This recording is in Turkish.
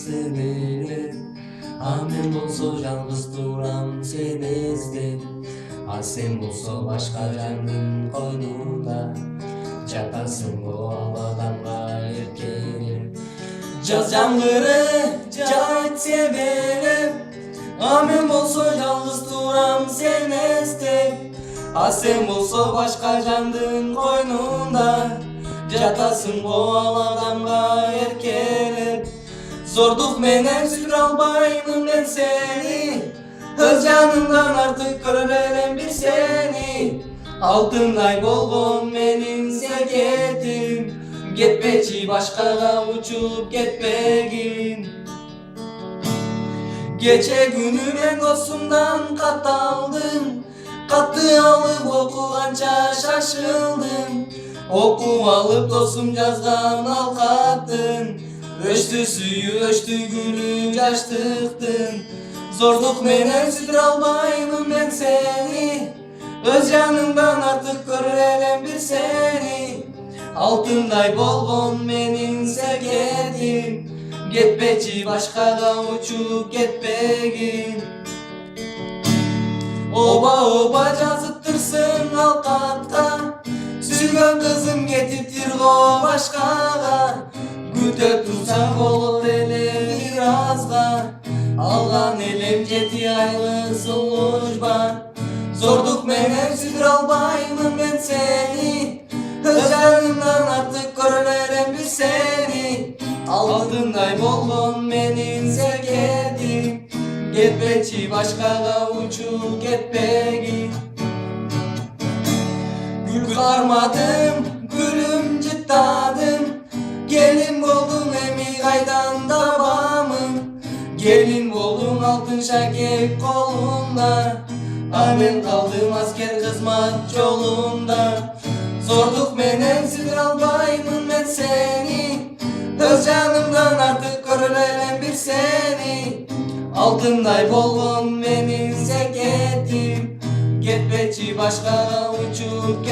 severim. Amen bolso yalnız duram seni izlerim. Sen bolso başka canın koynunda, jatasın bu havadan erkeğim. Caz camları cahit severim. Amen bolso yalnız duram seni izlerim. Sen bolso başka canın koynunda, jatasın bu havadan erkeğim. Zorduk menen süre albayım ben seni, öz canımdan artık görürem bir seni. Altınday bolgon menin sevgetim, gitmeci başkaga uçup gitmegin. Gece günü ben dostumdan kat aldım, katı alıp okugança şaşıldım. Oku alıp dostum yazgan al kattın, öçtü suyu öçtü gülü açtıktın. Zorduk menen sütür albayım ben seni, öz canımdan artık görürem bir seni. Altınday bolgon menin sevgetim, gitmeci başkaga uçup gitmegin. Oba oba жазıptırsın alkatta, sürgön kızım getiptir go başkaga. Güte tursan bolup ele birazga, algan elem jeti aylı sulujba. Zorduk menen sütür albayım ben seni, öz canımdan artık görürem bir seni. Altınday bolgon menin sevgetim, gitmeci başkaga uçup gitmegin. Gül karmadım, gülüm cıttadım, gelin boldum emi kaydan davamın. Gelin boldum altın şakek kolunda, amen kaldım asker kızmat yolunda. Zorduk menen sütür albayım ben seni, öz canımdan artık görürem bir seni. Altınday bolgon menin sevgetim, gitmeci başkaga uçup